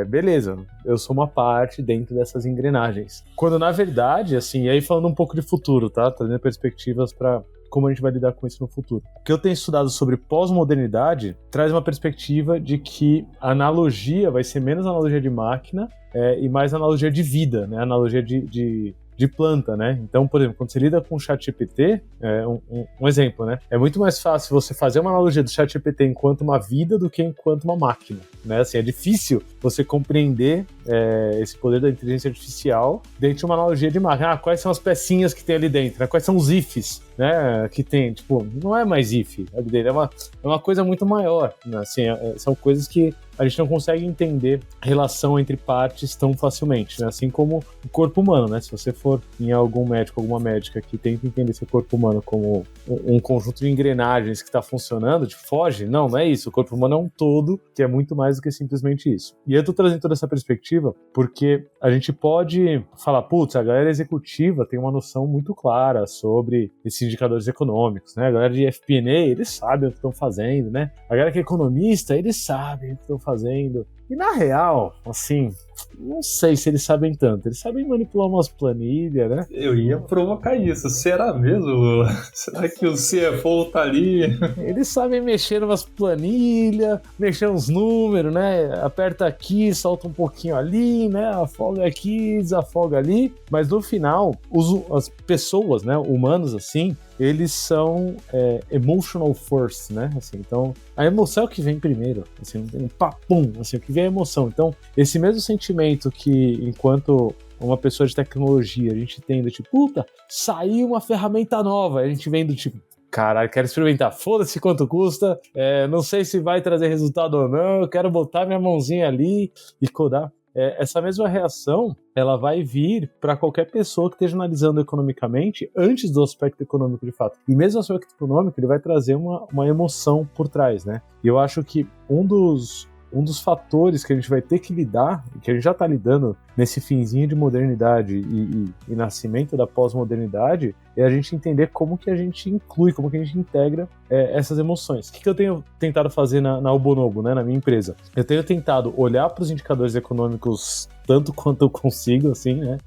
beleza, eu sou uma parte dentro dessas engrenagens. Quando na verdade, assim, e aí falando um pouco de futuro, tá? Trazendo perspectivas para como a gente vai lidar com isso no futuro. O que eu tenho estudado sobre pós-modernidade traz uma perspectiva de que a analogia vai ser menos analogia de máquina e mais analogia de vida, né? Analogia de planta, né? Então, por exemplo, quando você lida com o ChatGPT, um exemplo, né? É muito mais fácil você fazer uma analogia do ChatGPT enquanto uma vida do que enquanto uma máquina, né? Assim, é difícil você compreender esse poder da inteligência artificial dentro de uma analogia de máquina. Quais são as pecinhas que tem ali dentro, né? Quais são os ifs, né? Que tem, tipo, não é mais if, é uma coisa muito maior, né? Assim, são coisas que a gente não consegue entender a relação entre partes tão facilmente, né? Assim como o corpo humano, né? Se você for em algum médico, alguma médica que tenta entender seu corpo humano como um conjunto de engrenagens que está funcionando, tipo, foge. Não é isso. O corpo humano é um todo, que é muito mais do que simplesmente isso. E eu tô trazendo toda essa perspectiva porque a gente pode falar, putz, a galera executiva tem uma noção muito clara sobre esses indicadores econômicos, né? A galera de FP&A, eles sabem o que estão fazendo, né? A galera que é economista, eles sabem o que estão fazendo. E na real, assim, não sei se eles sabem tanto. Eles sabem manipular umas planilhas, né? Eu ia provocar isso. Será mesmo? Será que o CFO tá ali? Eles sabem mexer umas planilhas, mexer uns números, né? Aperta aqui, solta um pouquinho ali, né? Afoga aqui, desafoga ali. Mas no final, as pessoas, né? Humanos, assim, eles são emotional first, né? Assim, então, a emoção é o que vem primeiro. Assim, não tem um papum, assim, o que vem é a emoção. Então, esse mesmo sentimento que, enquanto uma pessoa de tecnologia, a gente tem do tipo, puta, saiu uma ferramenta nova. A gente vem do tipo, caralho, quero experimentar, foda-se quanto custa, não sei se vai trazer resultado ou não, eu quero botar minha mãozinha ali e codar. Essa mesma reação, ela vai vir para qualquer pessoa que esteja analisando economicamente antes do aspecto econômico de fato. E mesmo o aspecto econômico, ele vai trazer uma emoção por trás, né? E eu acho que um dos fatores que a gente vai ter que lidar, que a gente já está lidando nesse finzinho de modernidade e nascimento da pós-modernidade, é a gente entender como que a gente inclui, como que a gente integra essas emoções. O que eu tenho tentado fazer na Obonobo, né, na minha empresa? Eu tenho tentado olhar para os indicadores econômicos tanto quanto eu consigo, assim, né?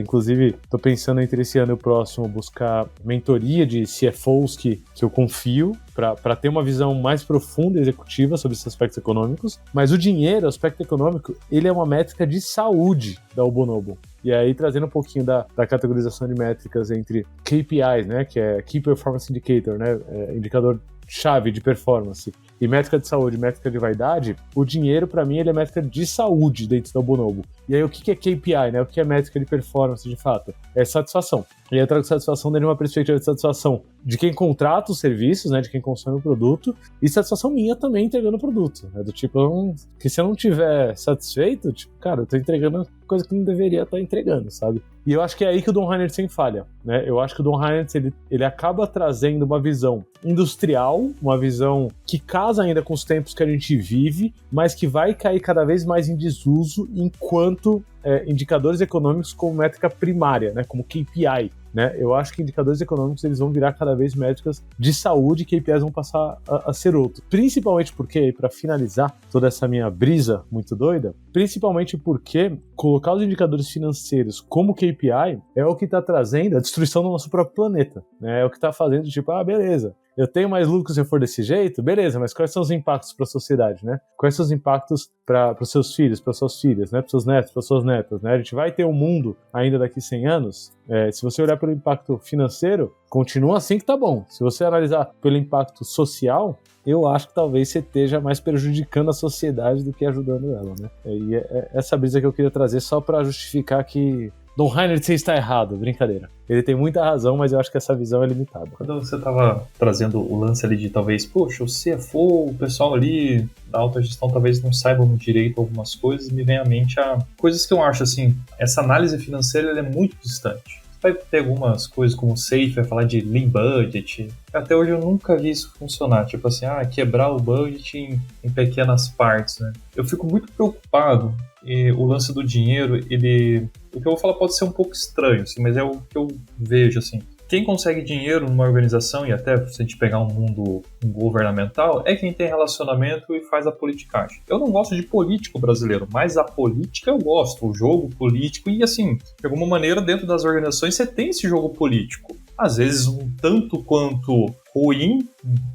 Inclusive, estou pensando entre esse ano e o próximo buscar mentoria de CFOs que eu confio para ter uma visão mais profunda e executiva sobre esses aspectos econômicos. Mas o dinheiro, o aspecto econômico, ele é uma métrica de saúde da Obonobo. E aí, trazendo um pouquinho da categorização de métricas entre KPIs, né, que é Key Performance Indicator, né, indicador-chave de performance, e métrica de saúde, métrica de vaidade, o dinheiro, para mim, ele é métrica de saúde dentro da Obonobo. E aí, o que é KPI, né? O que é métrica de performance, de fato? É satisfação. E eu trago satisfação dentro de uma perspectiva de satisfação de quem contrata os serviços, né, de quem consome o produto, e satisfação minha também entregando o produto. É do tipo, que se eu não tiver satisfeito, tipo, cara, eu tô entregando coisa que não deveria estar entregando, sabe? E eu acho que é aí que o Don Heinertsen falha, né? Eu acho que o Don Heinertsen, ele acaba trazendo uma visão industrial, uma visão que casa ainda com os tempos que a gente vive, mas que vai cair cada vez mais em desuso enquanto indicadores econômicos como métrica primária, né? Como KPI. Né? Eu acho que indicadores econômicos eles vão virar cada vez métricas de saúde e KPIs vão passar a ser outros. Principalmente porque, para finalizar toda essa minha brisa muito doida, principalmente porque colocar os indicadores financeiros como KPI é o que está trazendo a destruição do nosso próprio planeta. Né? É o que está fazendo, tipo, beleza, eu tenho mais lucro se eu for desse jeito? Beleza, mas quais são os impactos para a sociedade, né? Quais são os impactos para os seus filhos, para suas filhas, né? Para os seus netos, para suas netas, né? A gente vai ter um mundo ainda daqui 100 anos? Se você olhar pelo impacto financeiro, continua assim que tá bom. Se você analisar pelo impacto social, eu acho que talvez você esteja mais prejudicando a sociedade do que ajudando ela, né? E é essa brisa que eu queria trazer só para justificar que Don Heinertsen está errado, brincadeira. Ele tem muita razão, mas eu acho que essa visão é limitada. Quando você estava trazendo o lance ali de talvez, poxa, o CFO, o pessoal ali da alta gestão talvez não saibam direito algumas coisas, me vem à mente coisas que eu acho assim, essa análise financeira ela é muito distante. Vai ter algumas coisas como o SAFe, vai falar de lean budget. Até hoje eu nunca vi isso funcionar. Tipo assim, quebrar o budget em pequenas partes, né? Eu fico muito preocupado. E o lance do dinheiro, o que eu vou falar pode ser um pouco estranho, assim, mas é o que eu vejo, assim. Quem consegue dinheiro numa organização, e até se a gente pegar um mundo governamental, é quem tem relacionamento e faz a politicagem. Eu não gosto de político brasileiro, mas a política eu gosto, o jogo político, e assim, de alguma maneira dentro das organizações você tem esse jogo político. Às vezes um tanto quanto ruim,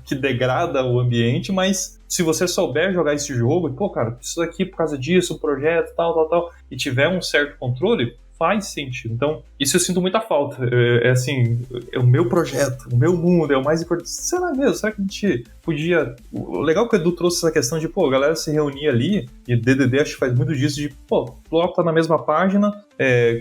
que degrada o ambiente, mas se você souber jogar esse jogo, pô, cara, isso aqui por causa disso, o projeto, tal, e tiver um certo controle, faz sentido. Então, isso eu sinto muita falta. É assim, é o meu projeto, o meu mundo, é o mais importante. Será mesmo? Será que a gente podia... O legal é que o Edu trouxe essa questão de, a galera se reunir ali, e o DDD acho que faz muito disso, de, o bloco tá na mesma página,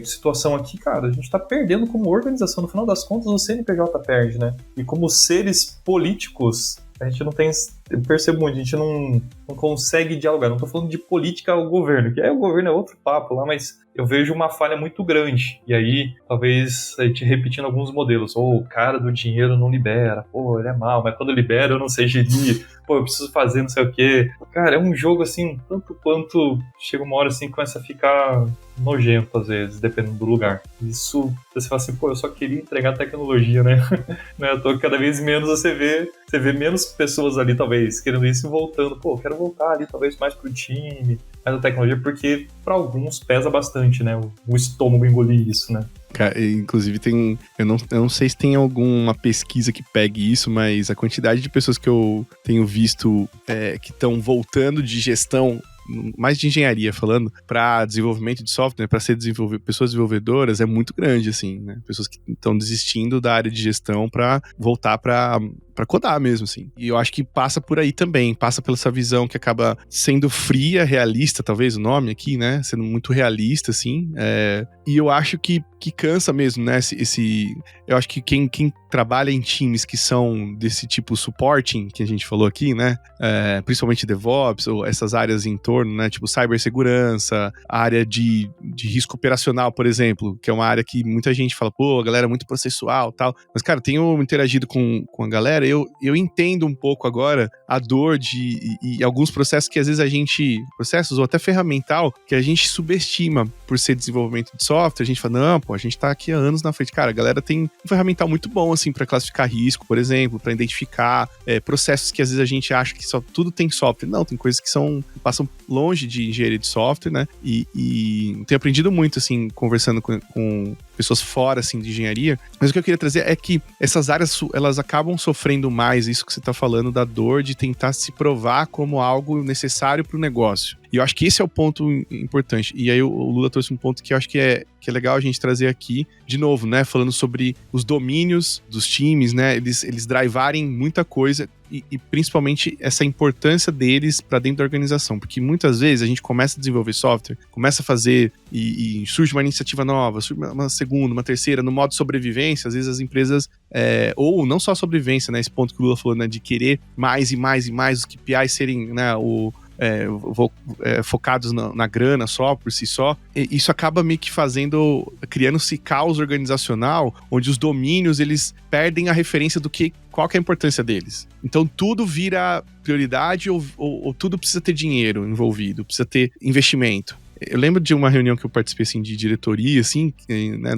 situação aqui, cara, a gente tá perdendo como organização. No final das contas, o CNPJ perde, né? E como seres políticos, a gente não tem... Eu percebo muito, a gente não consegue dialogar. Não tô falando de política ao governo, que o governo é outro papo lá, mas eu vejo uma falha muito grande. E aí, talvez, a gente repetindo alguns modelos. O cara do dinheiro não libera. Ele é mal, mas quando libera eu não sei gerir. Eu preciso fazer não sei o quê. Cara, é um jogo, assim, tanto quanto chega uma hora, assim, que começa a ficar nojento, às vezes, dependendo do lugar. Isso, você fala assim, eu só queria entregar tecnologia, né? Não é à toa que cada vez menos você vê menos pessoas ali, talvez, querendo isso e voltando. Eu quero voltar ali, talvez, mais pro time, mais a tecnologia, porque para alguns pesa bastante, né? O estômago engolir isso, né? Cara, inclusive tem... Eu não sei se tem alguma pesquisa que pegue isso, mas a quantidade de pessoas que eu tenho visto que estão voltando de gestão, mais de engenharia falando, para desenvolvimento de software, para ser pessoas desenvolvedoras, é muito grande, assim, né? Pessoas que estão desistindo da área de gestão para voltar para codar mesmo, assim. E eu acho que passa por aí também, passa pela essa visão que acaba sendo fria, realista, talvez o nome aqui, né? Sendo muito realista, assim. E eu acho que cansa mesmo, né? Eu acho que quem trabalha em times que são desse tipo supporting, que a gente falou aqui, né? Principalmente DevOps, ou essas áreas em torno, né? Tipo cibersegurança, a área de risco operacional, por exemplo, que é uma área que muita gente fala, a galera é muito processual e tal. Mas, cara, tenho interagido com a galera, eu entendo um pouco agora a dor e alguns processos que às vezes processos ou até ferramental, que a gente subestima por ser desenvolvimento de software, a gente fala, não, a gente tá aqui há anos na frente. Cara, a galera tem um ferramental muito bom, assim, para classificar risco, por exemplo, para identificar processos que às vezes a gente acha que tudo tem software. Não, tem coisas que passam longe de engenharia de software, né? E tenho aprendido muito, assim, conversando com pessoas fora, assim, de engenharia. Mas o que eu queria trazer é que essas áreas, elas acabam sofrendo mais isso que você tá falando, da dor de tentar se provar como algo necessário para o negócio. E eu acho que esse é o ponto importante. E aí o Lula trouxe um ponto que eu acho que é legal a gente trazer aqui, de novo, né? Falando sobre os domínios dos times, né? Eles drivarem muita coisa e principalmente essa importância deles para dentro da organização, porque muitas vezes a gente começa a desenvolver software, começa a fazer e surge uma iniciativa nova, surge uma segunda, uma terceira, no modo sobrevivência, às vezes as empresas, ou não só sobrevivência, né, esse ponto que o Lula falou, né, de querer mais e mais e mais, os KPIs serem, né, focados na grana só, por si só, isso acaba meio que criando-se caos organizacional, onde os domínios, eles perdem a referência qual que é a importância deles. Então tudo vira prioridade ou tudo precisa ter dinheiro envolvido, precisa ter investimento. Eu lembro de uma reunião que eu participei, assim, de diretoria, assim, né,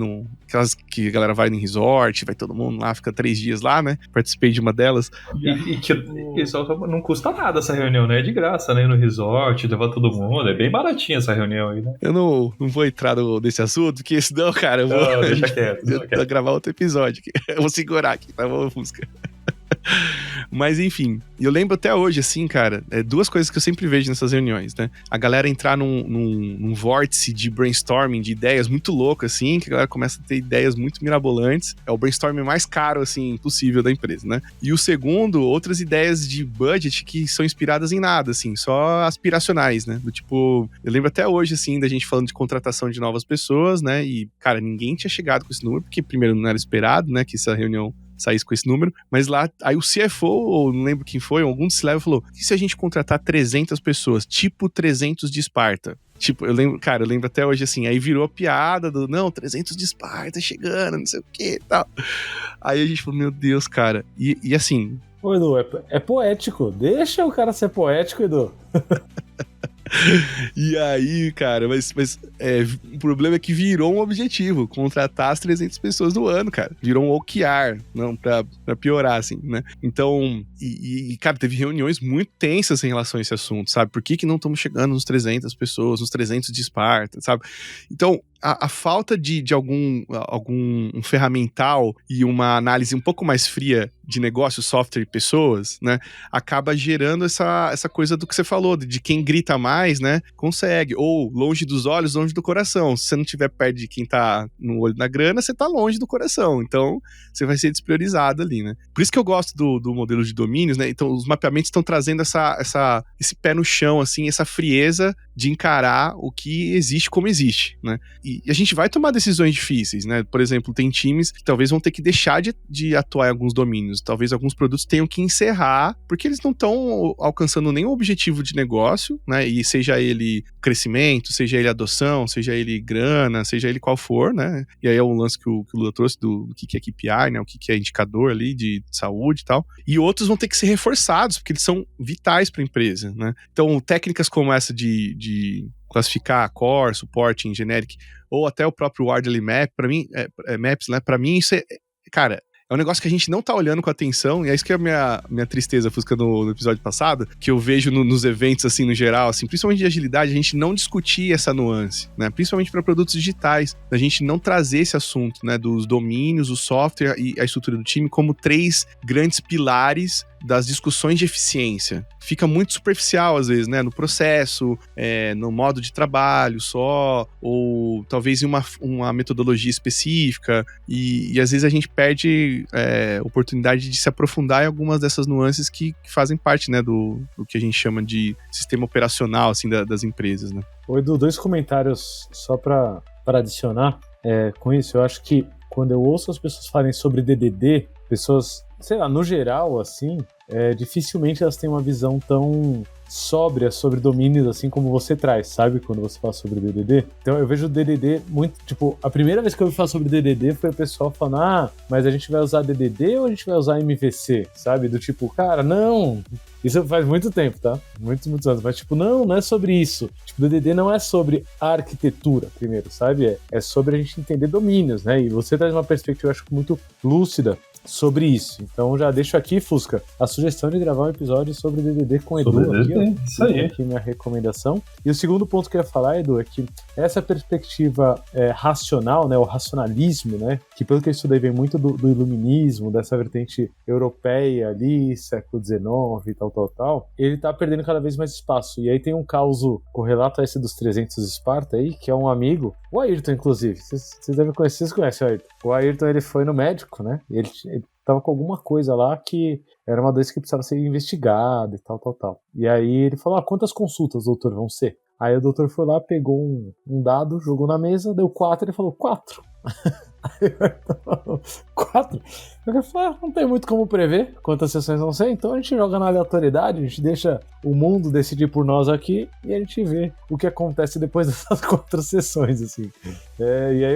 aquelas que a galera vai em resort, vai todo mundo lá, fica 3 dias lá, né? Participei de uma delas. E só não custa nada essa reunião, né? É de graça, né? No resort, levar todo mundo. É bem baratinha essa reunião aí, né? Eu não vou entrar nesse assunto, porque senão, cara, eu vou... Não, deixa quieto. Vou gravar outro episódio aqui. Eu vou segurar aqui, tá bom, Fusca? Mas enfim, eu lembro até hoje, assim, cara, 2 coisas que eu sempre vejo nessas reuniões, né? A galera entrar num vórtice de brainstorming, de ideias muito louco, assim, que a galera começa a ter ideias muito mirabolantes. É o brainstorming mais caro, assim, possível da empresa, né? E o segundo, outras ideias de budget que são inspiradas em nada, assim, só aspiracionais, né? Do tipo, eu lembro até hoje, assim, da gente falando de contratação de novas pessoas, né? E, cara, ninguém tinha chegado com esse número, porque primeiro não era esperado, né, que essa reunião saísse com esse número, mas lá, aí o CFO, ou não lembro quem foi, algum desse level falou, e se a gente contratar 300 pessoas, tipo 300 de Esparta? Tipo, eu lembro até hoje, assim, aí virou a piada não, 300 de Esparta chegando, não sei o que e tal. Aí a gente falou, meu Deus, cara, e assim... Ô, Edu, é poético, deixa o cara ser poético, Edu. E aí, cara, mas o problema é que virou um objetivo, contratar as 300 pessoas do ano, cara. Virou um OKR, não, pra piorar, assim, né? Então, cara, teve reuniões muito tensas em relação a esse assunto, sabe? Por que não estamos chegando nos 300 pessoas, nos 300 de Esparta, sabe? Então, a falta de algum ferramental e uma análise um pouco mais fria de negócio, software e pessoas, né, acaba gerando essa coisa do que você falou, de quem grita mais, né, consegue, ou longe dos olhos, longe do coração. Se você não estiver perto de quem tá no olho da grana, você tá longe do coração, então você vai ser despriorizado ali, né. Por isso que eu gosto do modelo de domínios, né, então os mapeamentos estão trazendo esse pé no chão, assim, essa frieza de encarar o que existe como existe, né. E a gente vai tomar decisões difíceis, né? Por exemplo, tem times que talvez vão ter que deixar de atuar em alguns domínios. Talvez alguns produtos tenham que encerrar, porque eles não estão alcançando nenhum objetivo de negócio, né? E seja ele crescimento, seja ele adoção, seja ele grana, seja ele qual for, né? E aí é um lance que o Lula trouxe do que é KPI, né? O que é indicador ali de saúde e tal. E outros vão ter que ser reforçados, porque eles são vitais para a empresa, né? Então, técnicas como essa de classificar core, suporte em generic, ou até o próprio Wardley Map, para mim, Maps, né? Para mim isso cara, é um negócio que a gente não tá olhando com atenção, e é isso que é a minha tristeza, Fusca, no episódio passado, que eu vejo nos eventos, assim, no geral, assim, principalmente de agilidade, a gente não discutir essa nuance, né? Principalmente para produtos digitais, a gente não trazer esse assunto, né? Dos domínios, o software e a estrutura do time como 3 grandes pilares das discussões de eficiência. Fica muito superficial, às vezes, né? No processo, no modo de trabalho só, ou talvez em uma metodologia específica, e às vezes a gente perde oportunidade de se aprofundar em algumas dessas nuances que fazem parte, né, do que a gente chama de sistema operacional, assim, das empresas, né? Oi, Edu, 2 comentários só para adicionar com isso. Eu acho que quando eu ouço as pessoas falarem sobre DDD, pessoas, sei lá, no geral, assim, dificilmente elas têm uma visão tão sóbria sobre domínios, assim como você traz, sabe? Quando você fala sobre DDD. Então eu vejo o DDD muito, tipo, a primeira vez que eu ouvi falar sobre DDD foi o pessoal falando, mas a gente vai usar DDD ou a gente vai usar MVC, sabe? Do tipo, cara, não, isso faz muito tempo, tá? Muitos anos, mas tipo, não é sobre isso. Tipo, DDD não é sobre arquitetura, primeiro, sabe? É sobre a gente entender domínios, né? E você traz uma perspectiva, eu acho, muito lúcida sobre isso. Então já deixo aqui, Fusca, a sugestão de gravar um episódio sobre DDD com o Edu aqui, ó. Isso aí. Aqui minha recomendação. E o segundo ponto que eu ia falar, Edu, é que essa perspectiva racional, né, o racionalismo, né, que pelo que eu estudei vem muito do iluminismo, dessa vertente europeia ali, século XIX e tal, ele tá perdendo cada vez mais espaço. E aí tem um caso correlato a esse dos 300 Esparta aí, que é um amigo, o Ayrton, inclusive. Vocês devem conhecer, vocês conhecem o Ayrton. O Ayrton, ele foi no médico, né, ele tava com alguma coisa lá que era uma doença que precisava ser investigada e tal. E aí ele falou, quantas consultas, doutor, vão ser? Aí o doutor foi lá, pegou um dado, jogou na mesa, deu 4, ele falou, 4. Aí eu 4? Eu falei, não tem muito como prever quantas sessões vão ser, então a gente joga na aleatoriedade, a gente deixa o mundo decidir por nós aqui e a gente vê o que acontece depois dessas 4 sessões, assim. E aí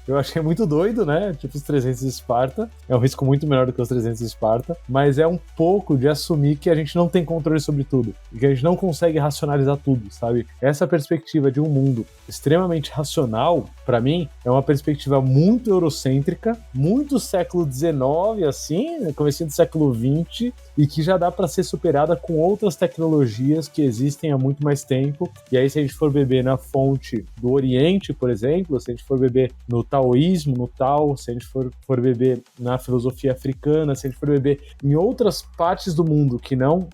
eu achei muito doido, né? Tipo os 300 de Esparta, é um risco muito menor do que os 300 de Esparta, mas é um pouco de assumir que a gente não tem controle sobre tudo, e que a gente não consegue racionalizar tudo, sabe? Essa perspectiva de um mundo extremamente racional, pra mim, é uma perspectiva muito eurocêntrica, muito século XIX, assim, né, comecinho do século XX, e que já dá para ser superada com outras tecnologias que existem há muito mais tempo. E aí, se a gente for beber na fonte do Oriente, por exemplo, se a gente for beber no taoísmo, no Tao, se a gente for beber na filosofia africana, se a gente for beber em outras partes do mundo que não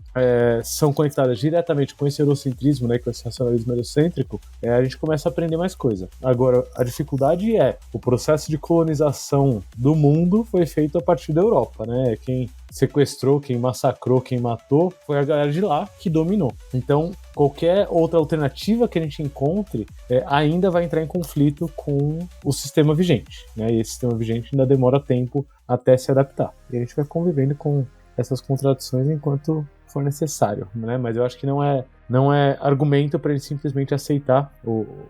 são conectadas diretamente com esse eurocentrismo, né, com esse racionalismo eurocêntrico, a gente começa a aprender mais coisa. Agora, a dificuldade o processo de colonização do mundo foi feito a partir da Europa, né? Quem sequestrou, quem massacrou, quem matou foi a galera de lá que dominou. Então, qualquer outra alternativa que a gente encontre ainda vai entrar em conflito com o sistema vigente, né? E esse sistema vigente ainda demora tempo até se adaptar. E a gente vai convivendo com essas contradições enquanto for necessário, né? Mas eu acho que não é argumento para a gente simplesmente aceitar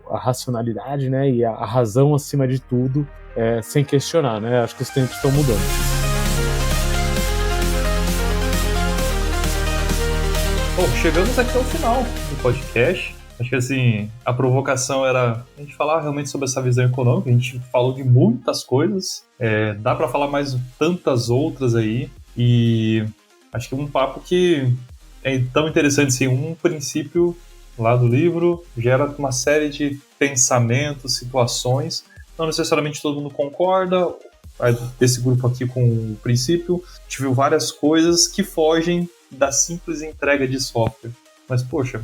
a racionalidade, né? E a razão acima de tudo, sem questionar, né? Acho que os tempos estão mudando. Bom, chegamos aqui ao final do podcast. Acho que assim, a provocação era a gente falar realmente sobre essa visão econômica. A gente falou de muitas coisas, dá para falar mais tantas outras aí, e acho que um papo que é tão interessante assim, um princípio lá do livro gera uma série de pensamentos, situações, não necessariamente todo mundo concorda, desse grupo aqui com o princípio, a gente viu várias coisas que fogem da simples entrega de software, mas poxa,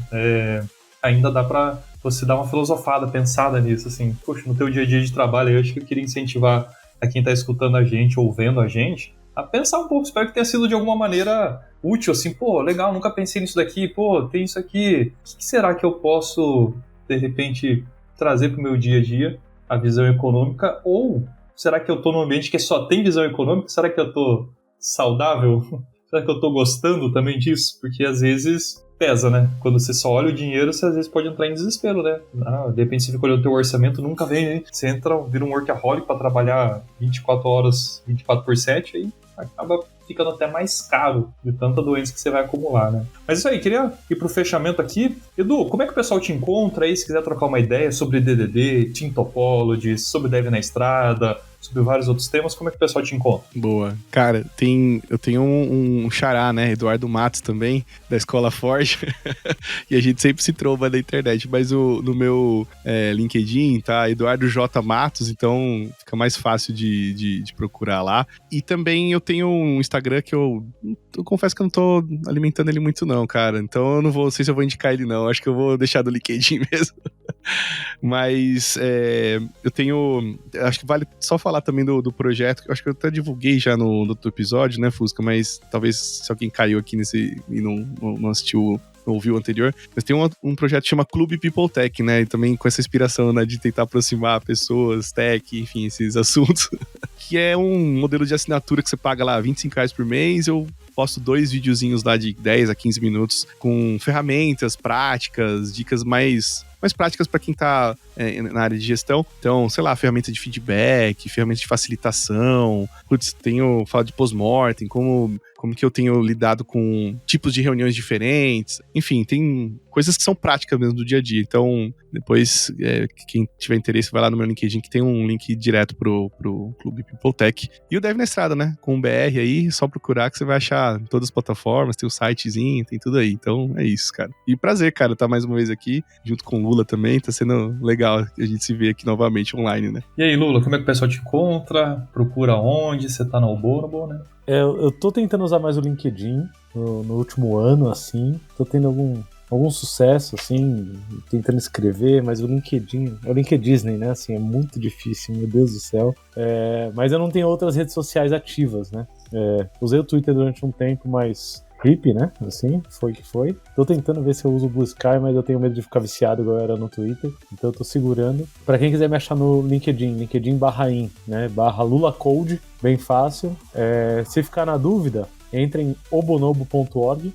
ainda dá pra você dar uma filosofada, pensada nisso, assim, poxa, no teu dia a dia de trabalho, eu acho que eu queria incentivar a quem tá escutando a gente, ou vendo a gente, a pensar um pouco, espero que tenha sido de alguma maneira útil, assim, pô, legal, nunca pensei nisso daqui, pô, tem isso aqui, o que será que eu posso, de repente, trazer pro meu dia a dia, a visão econômica, ou será que eu tô num ambiente que só tem visão econômica, será que eu tô saudável? Será que eu tô gostando também disso? Porque às vezes pesa, né? Quando você só olha o dinheiro, você às vezes pode entrar em desespero, né? De repente você fica olhando o teu orçamento, nunca vem, né? Você entra, vira um workaholic pra trabalhar 24 horas, 24/7, aí acaba ficando até mais caro de tanta doença que você vai acumular, né? Mas isso aí, queria ir pro fechamento aqui. Edu, como é que o pessoal te encontra aí, se quiser trocar uma ideia sobre DDD, Team Topology, sobre Dev na Estrada, sobre vários outros temas, como é que o pessoal te encontra? Boa. Cara, eu tenho um xará, né? Eduardo Matos também, da Escola Forge. E a gente sempre se tromba na internet. Mas no meu LinkedIn tá Eduardo J. Matos, então fica mais fácil de procurar lá. E também eu tenho um Instagram que eu confesso que eu não tô alimentando ele muito não, cara. Então eu não sei se eu vou indicar ele não. Acho que eu vou deixar do LinkedIn mesmo. Mas eu tenho... Acho que vale só falar também do projeto, que eu acho que eu até divulguei já no outro episódio, né, Fusca? Mas talvez se alguém caiu aqui nesse e não assistiu, não ouviu o anterior, mas tem um projeto que chama Clube People Tech, né, e também com essa inspiração, né, de tentar aproximar pessoas, tech, enfim, esses assuntos, que é um modelo de assinatura que você paga lá R$25 por mês, eu posto 2 videozinhos lá de 10 a 15 minutos com ferramentas, práticas, dicas mais práticas para quem tá na área de gestão. Então, sei lá, ferramenta de feedback, ferramenta de facilitação, falo de post-mortem, como que eu tenho lidado com tipos de reuniões diferentes. Enfim, tem coisas que são práticas mesmo do dia a dia. Então, depois, quem tiver interesse, vai lá no meu LinkedIn, que tem um link direto pro Clube People Tech. E o Dev na Estrada, né? Com o BR aí, só procurar que você vai achar em todas as plataformas, tem o sitezinho, tem tudo aí. Então, é isso, cara. E prazer, cara, estar mais uma vez aqui, junto com o Lula também. Tá sendo legal a gente se ver aqui novamente online, né? E aí, Lula, como é que o pessoal te encontra? Procura onde? Você tá no Obonobo, né? Eu tô tentando usar mais o LinkedIn no último ano, assim. Tô tendo algum sucesso, assim, tentando escrever, mas o LinkedIn, é o LinkedIn, né, assim, é muito difícil, meu Deus do céu. Mas eu não tenho outras redes sociais ativas, né? Usei o Twitter durante um tempo, mas creepy, né? Assim, foi que foi. Tô tentando ver se eu uso o Blue Sky, mas eu tenho medo de ficar viciado igual eu era no Twitter. Então eu tô segurando. Pra quem quiser me achar no LinkedIn/in, né? /LulaCode, bem fácil. Se ficar na dúvida, entre em obonobo.org,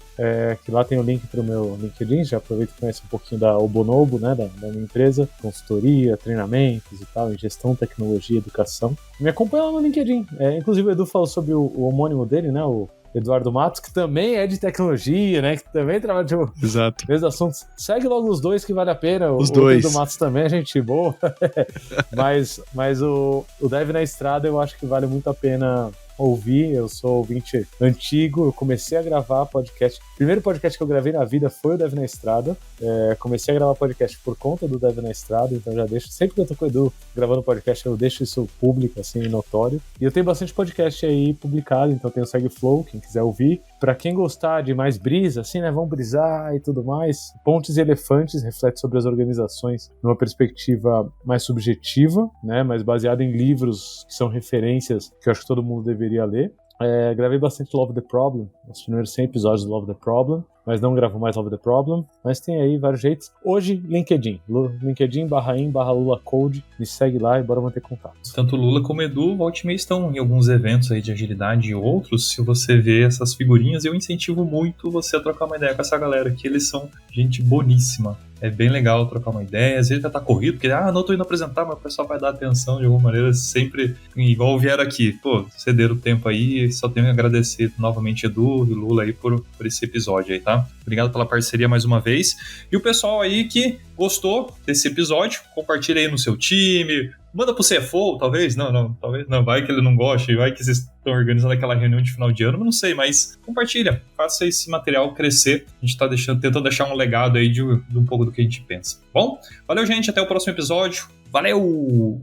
que lá tem o link pro meu LinkedIn. Já aproveito e conhece um pouquinho da Obonobo, né? Da minha empresa. Consultoria, treinamentos e tal, em gestão, tecnologia, educação. Me acompanha lá no LinkedIn. Inclusive o Edu falou sobre o homônimo dele, né? O Eduardo Matos, que também é de tecnologia, né? Que também trabalha de mesmos assuntos. Segue logo os dois que vale a pena. Os dois. O Eduardo Matos também é gente boa. mas o Dev na Estrada eu acho que vale muito a pena ouvir. Eu sou ouvinte antigo, eu comecei a gravar podcast. O primeiro podcast que eu gravei na vida foi o Dev na Estrada. Comecei a gravar podcast por conta do Dev na Estrada, então já deixo, sempre que eu tô com o Edu gravando podcast, eu deixo isso público, assim, notório. E eu tenho bastante podcast aí publicado, então tem o Segue Flow, quem quiser ouvir. Pra quem gostar de mais brisa, assim, né, vamos brisar e tudo mais. Pontes e Elefantes reflete sobre as organizações numa perspectiva mais subjetiva, né, mas baseada em livros que são referências que eu acho que todo mundo deveria ler. Gravei bastante Love the Problem, os primeiros 100 episódios do Love the Problem, mas não gravo mais Love the Problem, mas tem aí vários jeitos. Hoje, LinkedIn/in/LulaCode, me segue lá e bora manter contato. Tanto o Lula como o Edu, volte e meia, estão em alguns eventos aí de agilidade e outros. Se você vê essas figurinhas, eu incentivo muito você a trocar uma ideia com essa galera, que eles são gente boníssima. É bem legal trocar uma ideia. Às vezes já tá corrido, porque não tô indo apresentar, mas o pessoal vai dar atenção de alguma maneira, sempre igual vieram aqui. Pô, cederam o tempo aí, só tenho que agradecer novamente Edu e Lula aí por esse episódio aí, tá? Obrigado pela parceria mais uma vez. E o pessoal aí que gostou desse episódio, compartilha aí no seu time, manda pro CFO, talvez não, vai que ele não goste, vai que vocês estão organizando aquela reunião de final de ano, não sei, mas compartilha, faça esse material crescer, a gente tá tentando deixar um legado aí de um pouco do que a gente pensa. Bom, valeu gente, até o próximo episódio, valeu!